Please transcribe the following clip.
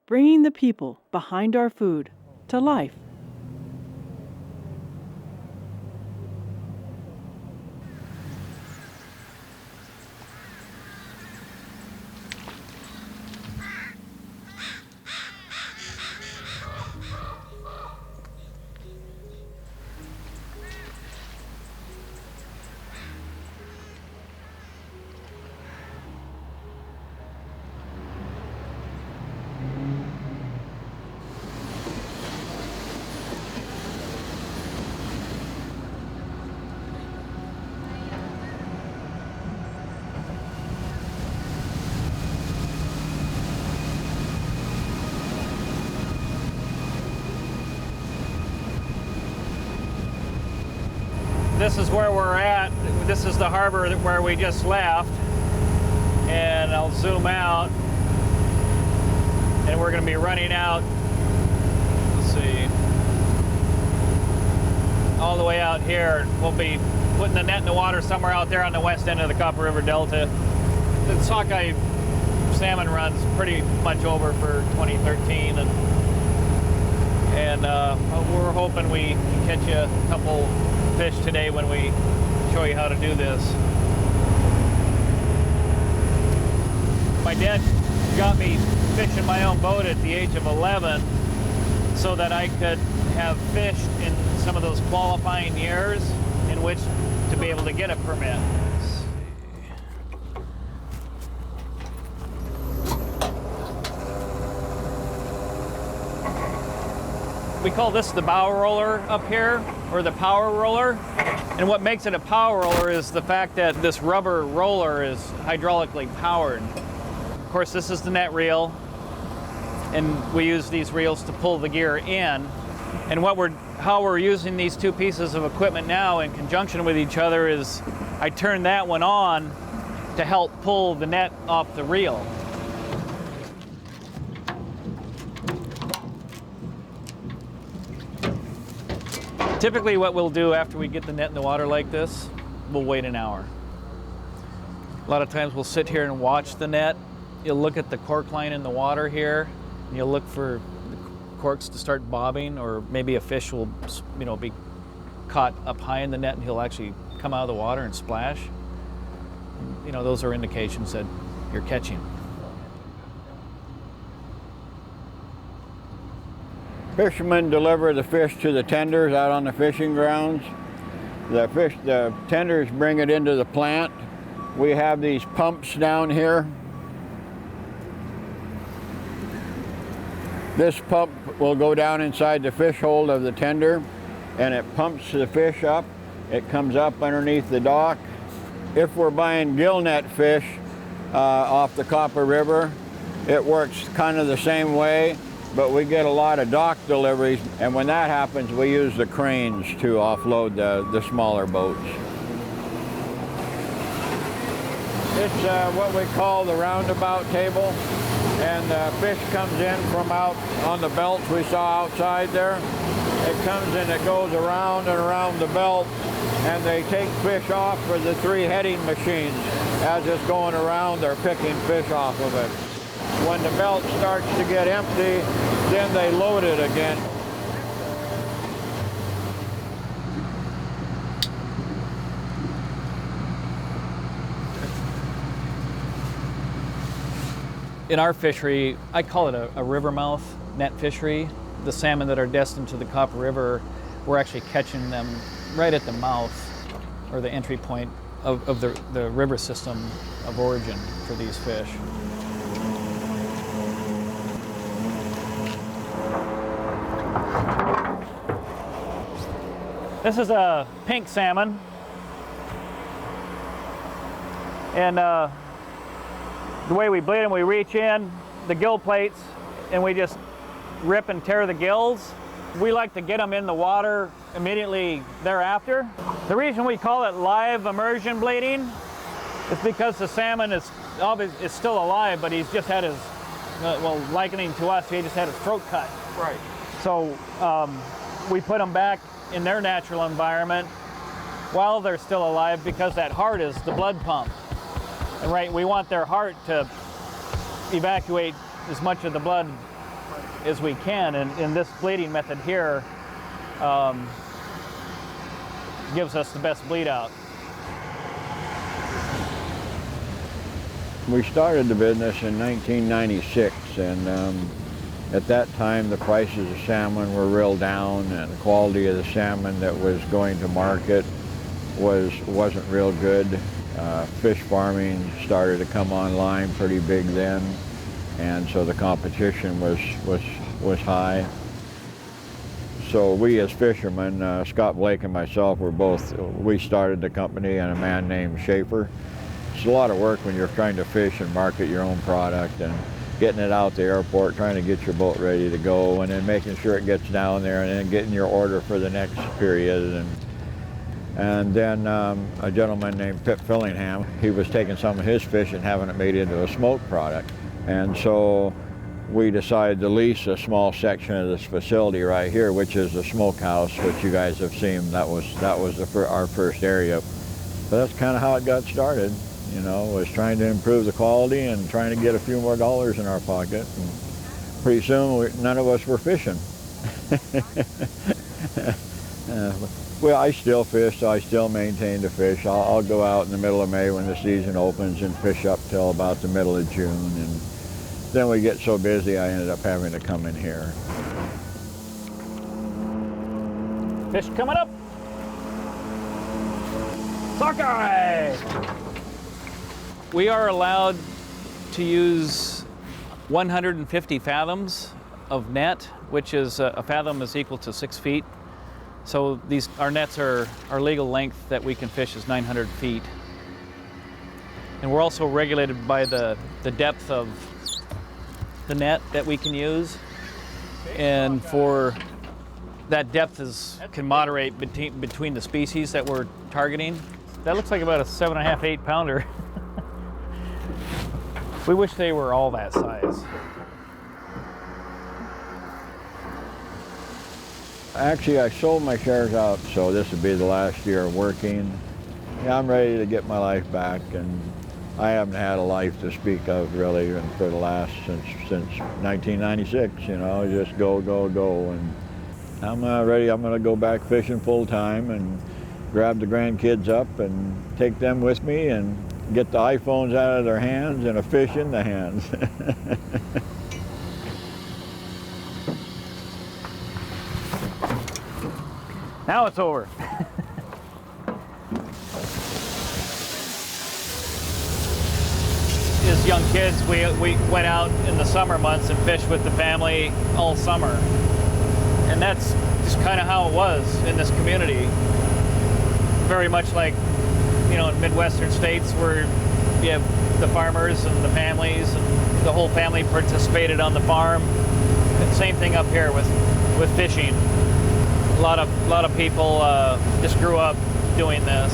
bringing the people behind our food to life. This is where we're at. This is the harbor where we just left. And I'll zoom out. And we're going to be running out, let's see, all the way out here. We'll be putting the net in the water somewhere out there on the west end of the Copper River Delta. The sockeye salmon run's pretty much over for 2013. And we're hoping we can catch a couple fish today when we show you how to do this. My dad got me fishing my own boat at the age of 11 so that I could have fished in some of those qualifying years in which to be able to get a permit. We call this the bow roller up here, or the power roller. And what makes it a power roller is the fact that this rubber roller is hydraulically powered. Of course, this is the net reel, and we use these reels to pull the gear in. And how we're using these two pieces of equipment now in conjunction with each other is I turn that one on to help pull the net off the reel. Typically what we'll do after we get the net in the water like this, we'll wait an hour. A lot of times we'll sit here and watch the net. You'll look at the cork line in the water here, and you'll look for the corks to start bobbing, or maybe a fish will, be caught up high in the net and he'll actually come out of the water and splash. Those are indications that you're catching. Fishermen deliver the fish to the tenders out on the fishing grounds. The tenders bring it into the plant. We have these pumps down here. This pump will go down inside the fish hold of the tender, and it pumps the fish up. It comes up underneath the dock. If we're buying gillnet fish off the Copper River, it works kind of the same way. But we get a lot of dock deliveries, and when that happens, we use the cranes to offload the smaller boats. It's what we call the roundabout table, and fish comes in from out on the belts we saw outside there. It comes and it goes around and around the belt, and they take fish off for the 3 heading machines. As it's going around, they're picking fish off of it. When the belt starts to get empty, then they load it again. In our fishery, I call it a river mouth net fishery. The salmon that are destined to the Copper River, we're actually catching them right at the mouth or the entry point of the river system of origin for these fish. This is a pink salmon, and the way we bleed them, we reach in the gill plates and we just rip and tear the gills. We like to get them in the water immediately thereafter. The reason we call it live immersion bleeding is because the salmon is still alive, but he's just had his, likening to us, he just had his throat cut. Right. So we put them back in their natural environment while they're still alive, because that heart is the blood pump. And we want their heart to evacuate as much of the blood as we can, and this bleeding method here gives us the best bleed out. We started the business in 1996, and at that time the prices of salmon were real down, and the quality of the salmon that was going to market wasn't real good. Fish farming started to come online pretty big then, and so the competition was high. So we as fishermen, Scott Blake and myself, we started the company, and a man named Schaefer. It's a lot of work when you're trying to fish and market your own product, and getting it out the airport, trying to get your boat ready to go, and then making sure it gets down there, and then getting your order for the next period. And then a gentleman named Pip Fillingham, he was taking some of his fish and having it made into a smoked product. And so we decided to lease a small section of this facility right here, which is the smokehouse, which you guys have seen. That was our first area. But that's kind of how it got started. You know, was trying to improve the quality and trying to get a few more dollars in our pocket. And pretty soon, none of us were fishing. Well, I still fish, so I still maintain the fish. I'll go out in the middle of May when the season opens and fish up till about the middle of June. And then we get so busy, I ended up having to come in here. Fish coming up. Sockeye! We are allowed to use 150 fathoms of net, which is a fathom is equal to 6 feet. So our nets our legal length that we can fish is 900 feet. And we're also regulated by the depth of the net that we can use. And for that depth can moderate between the species that we're targeting. That looks like about a 7.5, 8 pounder. We wish they were all that size. Actually, I sold my shares out, so this would be the last year of working. Yeah, I'm ready to get my life back, and I haven't had a life to speak of really for the last since 1996. You know, just go, go, go, and I'm ready. I'm going to go back fishing full time and grab the grandkids up and take them with me and get the iPhones out of their hands and a fish in the hands. Now it's over. As young kids, we went out in the summer months and fished with the family all summer. And that's just kind of how it was in this community. Very much like, you know, in Midwestern states where you have the farmers and the families and the whole family participated on the farm. And same thing up here with fishing. A lot of people just grew up doing this.